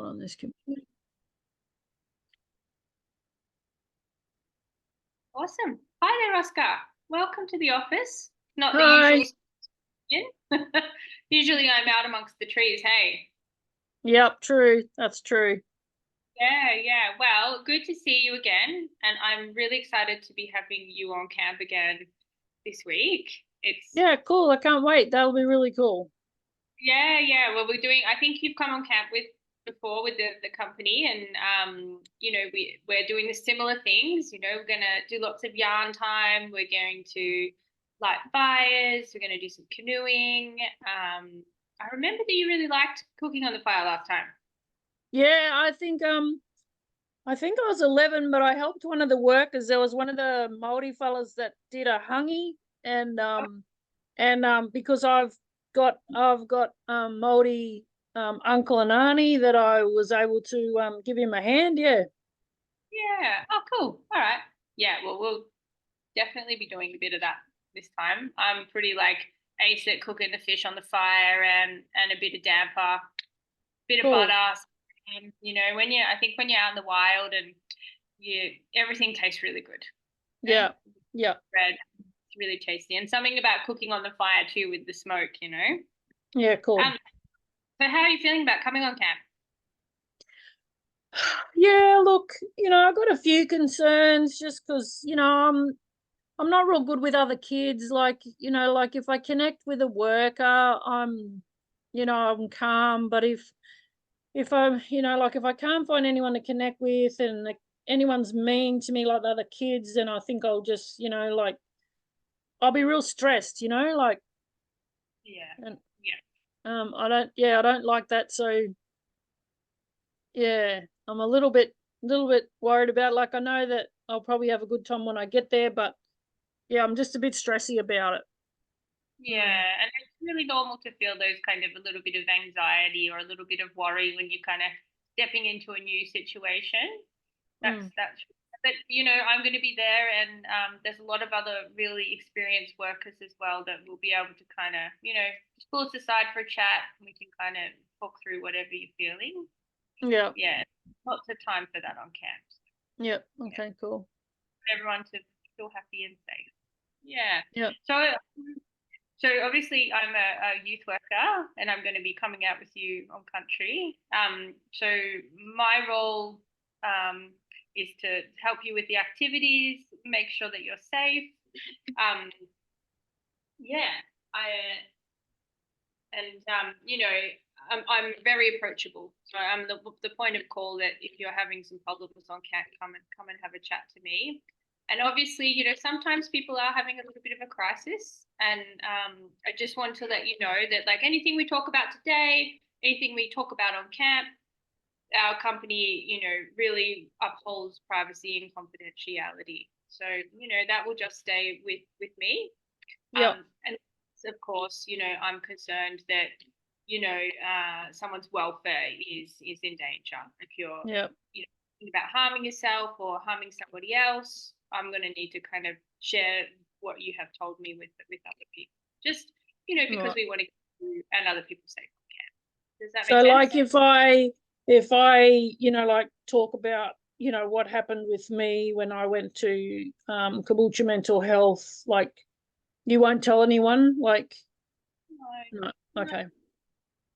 Not on this computer. Awesome. Hi there, Oscar. Welcome to the office. Not the Hi. usual. Usually I'm out amongst the trees, hey? Yep, true. That's true. Yeah. Well, good to see you again. And I'm really excited to be having you on camp again this week. Yeah, cool. I can't wait. That'll be really cool. Yeah. Well, I think you've come on camp before with the company, and we're doing the similar things. We're gonna do lots of yarn time. We're going to light fires. We're gonna do some canoeing. I remember that you really liked cooking on the fire last time. Yeah, I think I was 11, but I helped one of the workers. There was one of the Maori fellas that did a hangi, and because I've got Maori uncle and auntie that I was able to give him a hand. Yeah. Yeah. Oh, cool. All right. Yeah. Well, we'll definitely be doing a bit of that this time. I'm pretty like ace at cooking the fish on the fire and a bit of damper, bit of Cool. butter. And, I think when you're out in the wild and everything tastes really good. Yeah. Yeah. Bread, it's really tasty, and something about cooking on the fire too with the smoke. Yeah, cool. So how are you feeling about coming on camp? Yeah, look, I've got a few concerns just because, I'm not real good with other kids. Like if I connect with a worker, I'm calm. But if I'm, like if I can't find anyone to connect with and anyone's mean to me like the other kids, then I think I'll just, like I'll be real stressed, like Yeah. and Yeah. I don't like that. So yeah, I'm a little bit worried about, like, I know that I'll probably have a good time when I get there, but yeah, I'm just a bit stressy about it. Yeah, and it's really normal to feel those kind of a little bit of anxiety or a little bit of worry when you're kind of stepping into a new situation. Mm. That's but I'm going to be there, and there's a lot of other really experienced workers as well that will be able to kind of just pull us aside for a chat, and we can kind of talk through whatever you're feeling. Yeah. Yeah, lots of time for that on camps. Yeah. Yeah, Okay, cool. everyone to feel happy and safe. Yeah. Yeah. So obviously I'm a youth worker, and I'm going to be coming out with you on country. So my role is to help you with the activities, make sure that you're safe. Um, yeah, I and I'm very approachable. So I'm the point of call that if you're having some problems on camp, come and have a chat to me. And obviously, sometimes people are having a little bit of a crisis, and I just want to let you know that like anything we talk about today, anything we talk about on camp, our company, really upholds privacy and confidentiality. So that will just stay with me. Yeah. And of course, I'm concerned that someone's welfare is in danger. If you're Yeah. thinking about harming yourself or harming somebody else, I'm going to need to kind of share what you have told me with other people. Just because Right. we want to keep you and other people safe on camp. Does that So make sense? like if I like talk about, what happened with me when I went to Caboolture Mental Health, like you won't tell anyone, like no. No, no, Okay.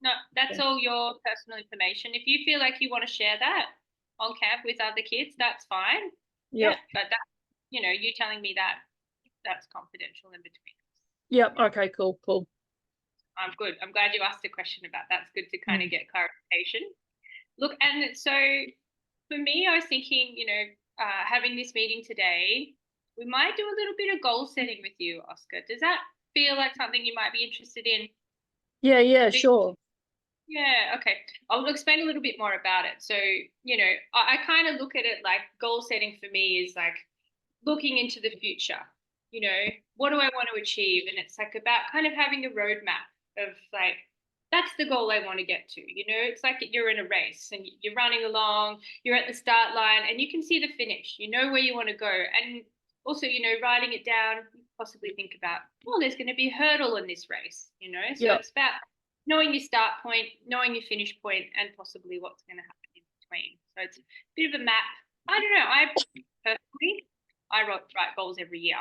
no. That's Yeah. all your personal information. If you feel like you want to share that on camp with other kids, that's fine. Yeah, Yep. but that you telling me that's confidential in between us. Yep. Yeah. Okay, cool. I'm good. I'm glad you asked a question about that. It's good to kind of Mm. get clarification. Look, and so for me, I was thinking, having this meeting today, we might do a little bit of goal setting with you, Oscar. Does that feel like something you might be interested in? Yeah, Big sure. Yeah, okay. I'll explain a little bit more about it. So, I kind of look at it like goal setting for me is like looking into the future. What do I want to achieve? And it's like about kind of having a roadmap of like, that's the goal I want to get to. It's like you're in a race and you're running along, you're at the start line and you can see the finish. You know where you want to go. And also, writing it down, possibly think about, well, there's going to be a hurdle in this race. So Yep. it's about knowing your start point, knowing your finish point, and possibly what's going to happen in between. So it's a bit of a map. I don't know. I personally, write goals every year.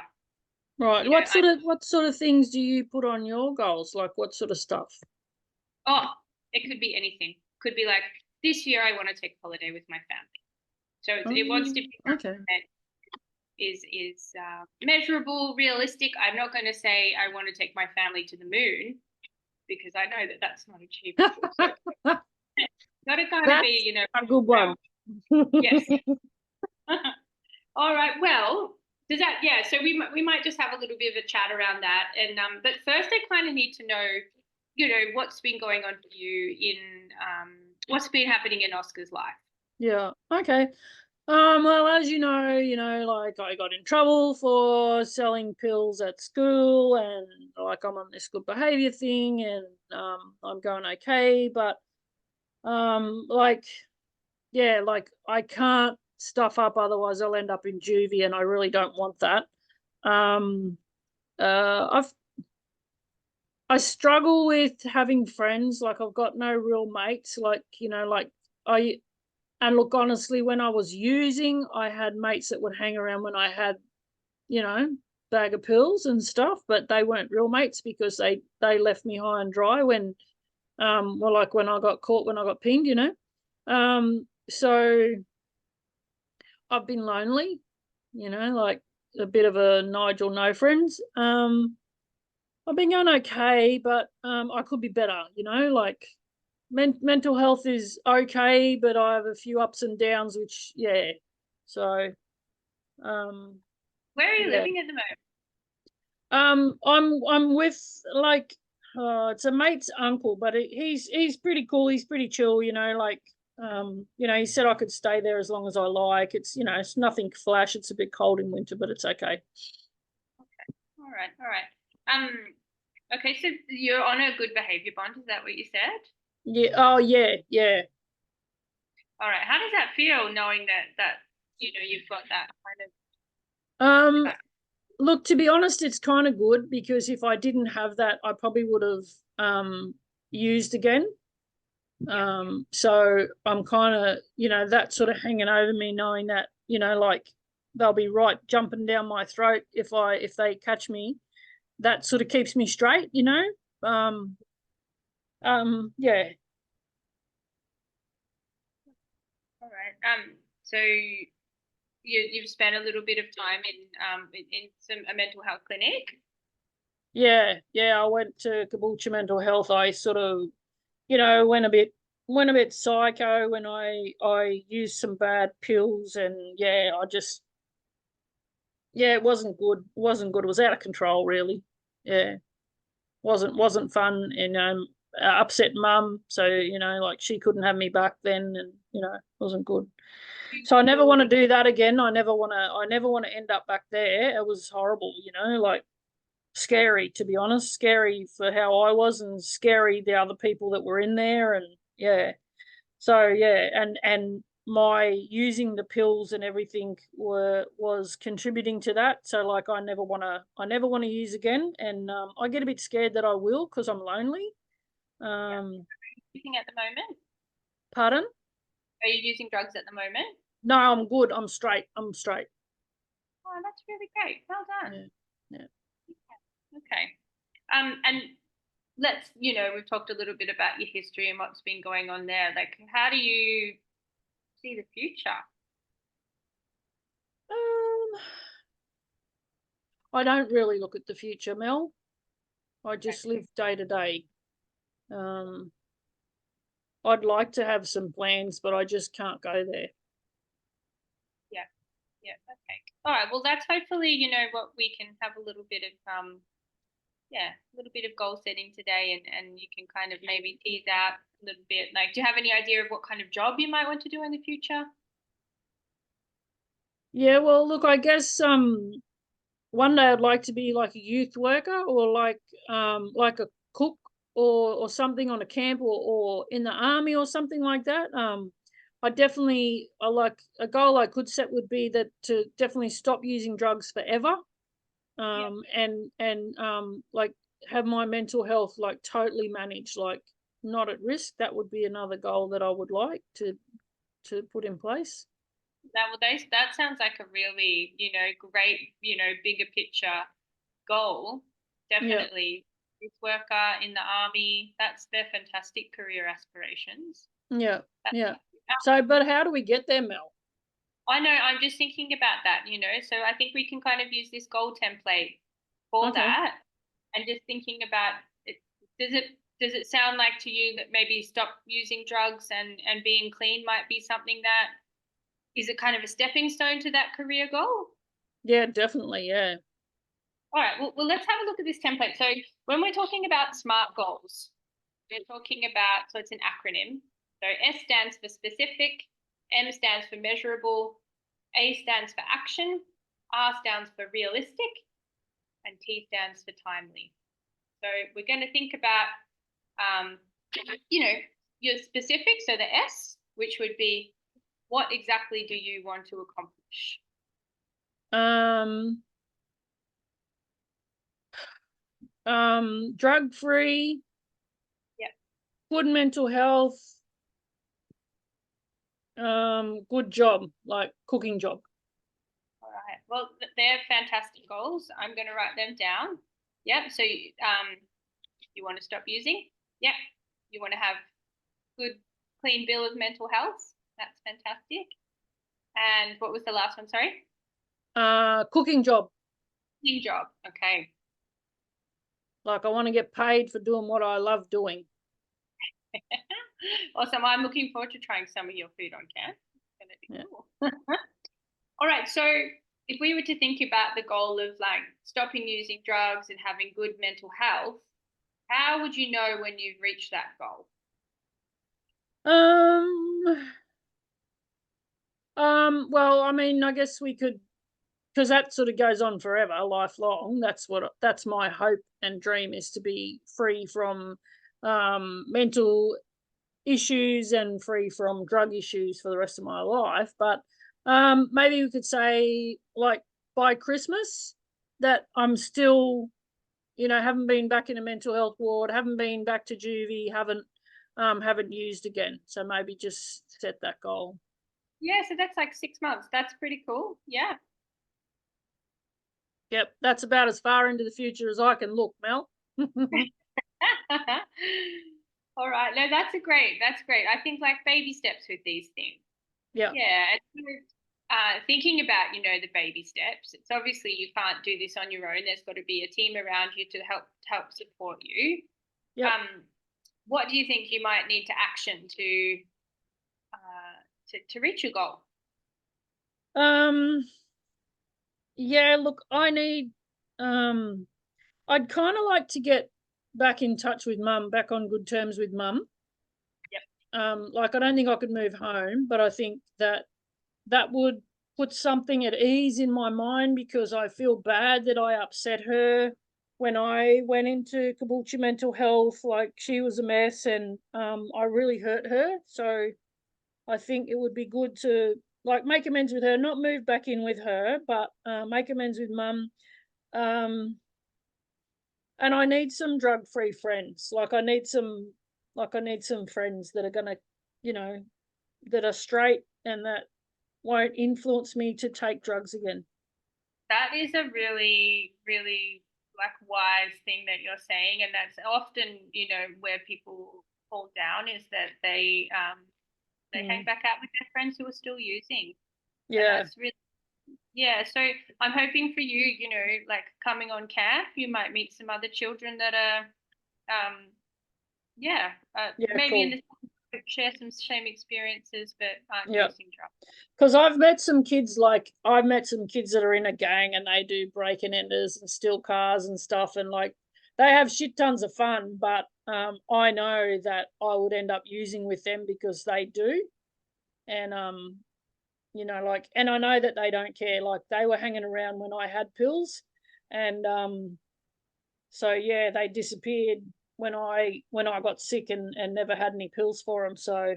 Right. You know, What sort of things do you put on your goals? Like what sort of stuff? oh, it could be anything. Could be like this year I want to take a holiday with my family. So it wants to be something Okay. that is measurable, realistic. I'm not going to say I want to take my family to the moon because I know that that's not achievable. So got to kind of That's be, a good one. yes. All right. Well, does that? Yeah. So we might just have a little bit of a chat around that, and but first I kind of need to know, what's been going on for you in what's been happening in Oscar's life. Yeah. Okay. Well, as like I got in trouble for selling pills at school, and like I'm on this good behavior thing, and I'm going okay, but like yeah, like I can't stuff up, otherwise I'll end up in juvie, and I really don't want that. Um, I've I struggle with having friends. Like I've got no real mates. Like like I and look, honestly, when I was using, I had mates that would hang around when I had bag of pills and stuff, but they weren't real mates because they left me high and dry when well, like when I got caught, when I got pinged. So I've been lonely, like a bit of a Nigel no friends. I've been going okay, but I could be better, like mental health is okay, but I have a few ups and downs, which so um Where are you yeah. living at the moment? I'm with like it's a mate's uncle, but he's pretty cool. He's pretty chill, like he said I could stay there as long as I like. It's it's nothing flash. It's a bit cold in winter, but it's okay. Okay. All right. All right. Okay. So you're on a good behavior bond. Is that what you said? Yeah. Oh yeah, yeah. All right. How does that feel knowing that you've got that kind of Um, track? look, to be honest, it's kind of good because if I didn't have that, I probably would have used again. So I'm kind of, that sort of hanging over me, knowing that, like they'll be right jumping down my throat if they catch me. That sort of keeps me straight. Yeah. All right. So you've spent a little bit of time in a mental health clinic. Yeah, I went to Caboolture Mental Health. I sort of, went a bit psycho when I used some bad pills, and it wasn't good. It wasn't good. It was out of control, really. Yeah. Wasn't fun, and upset mum, so like she couldn't have me back then, and wasn't good. You So I never want to feel do that again. I never want to end up back there. It was horrible, like scary, to be honest, scary for how I was, and scary the other people that were in there, and so and my using the pills and everything was contributing to that. So like I never want to use again, and I get a bit scared that I will because I'm lonely. using at the moment? Pardon? Are you using drugs at the moment? No, I'm good. I'm straight. Oh, that's really great. Well done. Yeah, yeah. Okay. And we've talked a little bit about your history and what's been going on there. Like, how do you see the future? um I don't really look at the future, Mel. I Okay. just live day to day. um I'd like to have some plans, but I just can't go there. Yeah. Yeah. Okay. All right. Well, that's hopefully, what we can have a little bit of a little bit of goal setting today, and you can kind of maybe tease out a little bit. Like, do you have any idea of what kind of job you might want to do in the future? Yeah, well, look, I guess one day I'd like to be like a youth worker, or like a cook, or something on a camp, or in the army or something like that. I like a goal I could set would be that to definitely stop using drugs forever. Yeah. And like have my mental health like totally managed. Like not at risk, that would be another goal that I would like to put in place. That sounds like a really, great, bigger picture goal. Yeah, Definitely, youth worker in the army. They're fantastic career aspirations. yeah, That's, yeah. So, but how do we get there, Mel? I know. I'm just thinking about that. So I think we can kind of use this goal template for Okay. that, and just thinking about it. Does it does it sound like to you that maybe stop using drugs and being clean might be something that is it kind of a stepping stone to that career goal? Yeah, definitely. Yeah. All right, well, let's have a look at this template. So when we're talking about SMART goals, we're talking about, so it's an acronym. So S stands for specific, M stands for measurable, A stands for action, R stands for realistic, and T stands for timely. So we're going to think about, um, your specific, so the S, which would be what exactly do you want to accomplish? Um, drug free, Yep. good mental health, good job, like cooking job. All right. Well, they're fantastic goals. I'm going to write them down. Yep. So you want to stop using? Yep. You want to have good, clean bill of mental health? That's fantastic. And what was the last one? Sorry. Cooking job. Clean job. Okay. Like I want to get paid for doing what I love doing. Awesome. I'm looking forward to trying some of your food on camp. It's going to be Yeah. cool. All right. So if we were to think about the goal of like stopping using drugs and having good mental health, how would you know when you've reached that goal? Um, well, I mean, I guess we could, because that sort of goes on forever, lifelong. That's my hope and dream, is to be free from mental issues and free from drug issues for the rest of my life. But maybe we could say, like, by Christmas, that I'm still, haven't been back in a mental health ward, haven't been back to juvie, haven't used again. So maybe just set that goal. Yeah, so that's like 6 months. That's pretty cool. Yeah. Yep, that's about as far into the future as I can look, Mel. All right. No, that's great. I think like baby steps with these things. Yeah, Yeah. And so, thinking about, the baby steps, it's obviously you can't do this on your own. There's got to be a team around you to help support you. yep. What do you think you might need to action to reach your goal? Um, yeah, look, I'd kind of like to get back in touch with mum, back on good terms with mum. Yep. Like I don't think I could move home, but I think that would put something at ease in my mind, because I feel bad that I upset her when I went into Caboolture mental health. Like she was a mess, and I really hurt her. So I think it would be good to like make amends with her, not move back in with her, but make amends with mum. Um, and I need some drug-free friends. I need some friends that are gonna, you know, that are straight and that won't influence me to take drugs again. That is a really, really like wise thing that you're saying, and that's often, where people fall down is that they hang Mm. back out with their friends who are still using, and Yeah, that's really yeah. So I'm hoping for you, like coming on camp, you might meet some other children that are, yeah, yeah, maybe in cool. the share some same experiences, but aren't Yeah, using drugs. because I've met some kids that are in a gang and they do break and enters and steal cars and stuff, and like they have shit tons of fun. But I know that I would end up using with them because they do, and like, and I know that they don't care. Like they were hanging around when I had pills, and so yeah, they disappeared when I got sick and never had any pills for them. So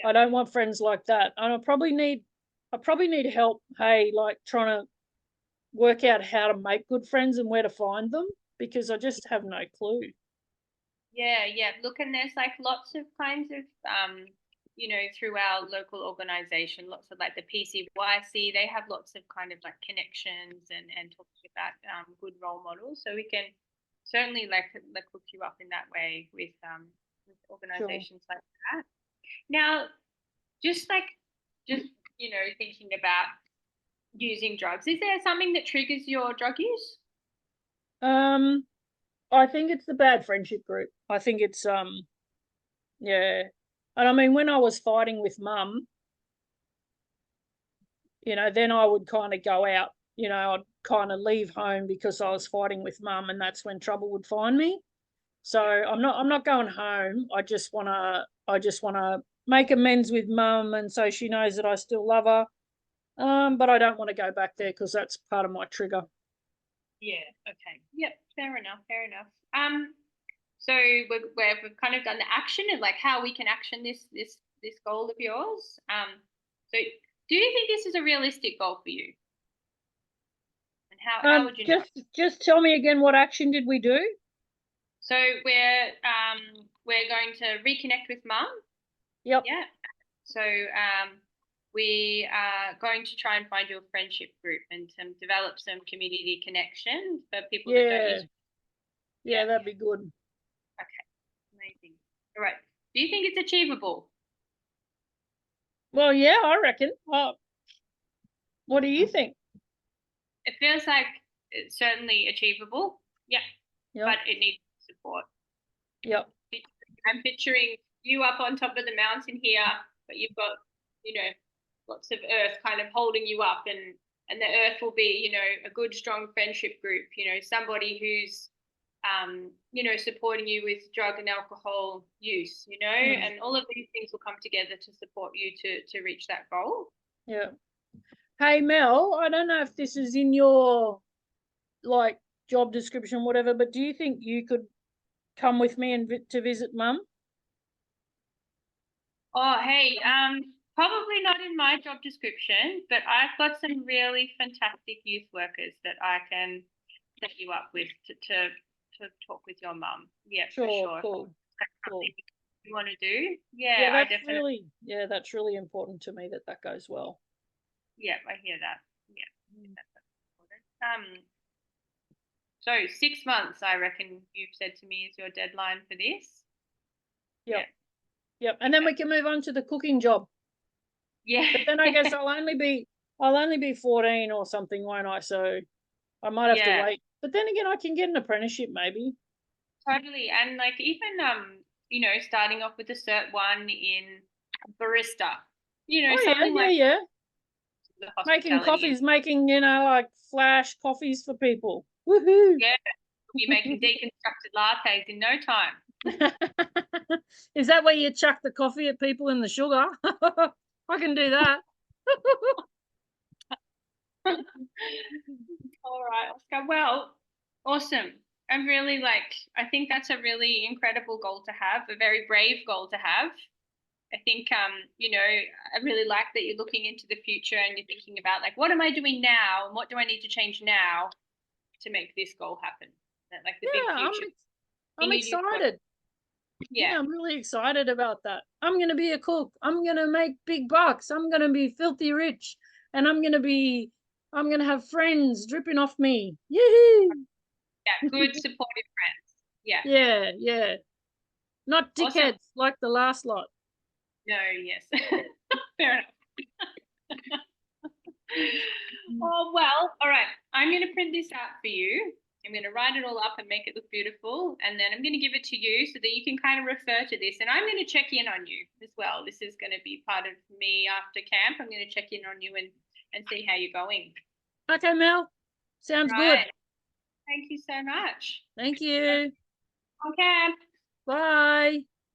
Yeah. I don't want friends like that, and I probably need help. Hey, like trying to work out how to make good friends and where to find them, because I just have no clue. Yeah. Look, and there's like lots of kinds of through our local organization, lots of like the PCYC, they have lots of kind of like connections and talking about good role models. So we can certainly like hook you up in that way with Sure. organizations like that. Now, just like thinking about using drugs, is there something that triggers your drug use? I think it's the bad friendship group. I think it's yeah. And I mean, when I was fighting with mum, then I would kind of go out, I'd kind of leave home because I was fighting with mum, and that's when trouble would find me. So I'm not going home. I just wanna make amends with mum, and so she knows that I still love her. But I don't want to go back there because that's part of my trigger. Yeah. Okay. Yep. Fair enough. Fair enough. So we've kind of done the action of like how we can action this goal of yours. So do you think this is a realistic goal for you? And how would you know? Just tell me again, what action did we do? So we're going to reconnect with mum. Yep. Yeah. So we are going to try and find you a friendship group and develop some community connections for people that don't use. Yeah, that'd be good. Okay, amazing. All right. Do you think it's achievable? Well, yeah, I reckon. What do you think? It feels like it's certainly achievable. Yeah, Yep. but it needs support. Yep. I'm picturing you up on top of the mountain here, but you've got, lots of earth kind of holding you up, and the earth will be, a good, strong friendship group, somebody who's supporting you with drug and alcohol use, and all of these things will come together to support you to reach that goal. Yeah. Hey, Mel, I don't know if this is in your like job description, whatever, but do you think you could come with me and to visit mum? Oh, hey, probably not in my job description, but I've got some really fantastic youth workers that I can set you up with to talk with your mum. Yeah, for Sure, sure. cool. You want to do? Yeah, I definitely. That's really important to me that goes well. Yeah, I hear that. Yeah, that's important. So 6 months, I reckon you've said to me, is your deadline for this. Yep. Yep. And then we can move on to the cooking job. Yeah. But then I guess I'll only be 14 or something, won't I? So I might have to wait. But then again, I can get an apprenticeship maybe. Totally. And like even starting off with a cert 1 in barista. Something like Making coffees, like flash coffees for people. Woohoo! Yeah, be making deconstructed lattes in no time. Is that where you chuck the coffee at people in the sugar? I can do that. All right, Oscar. Well, awesome. I think that's a really incredible goal to have, a very brave goal to have. I think, I really like that you're looking into the future and you're thinking about like, what am I doing now? And what do I need to change now to make this goal happen? Like the big future. I'm excited. Yeah, I'm really excited about that. I'm going to be a cook. I'm going to make big bucks. I'm going to be filthy rich. And I'm going to have friends dripping off me. Yee-hoo! Yeah, good supportive friends. Yeah. Yeah. Not dickheads like the last lot. No, yes. Fair enough. Oh, well, all right. I'm going to print this out for you. I'm going to write it all up and make it look beautiful. And then I'm going to give it to you so that you can kind of refer to this. And I'm going to check in on you as well. This is going to be part of me after camp. I'm going to check in on you and see how you're going. Okay, Mel. Sounds good. Thank you so much. Thank you. On camp. Bye.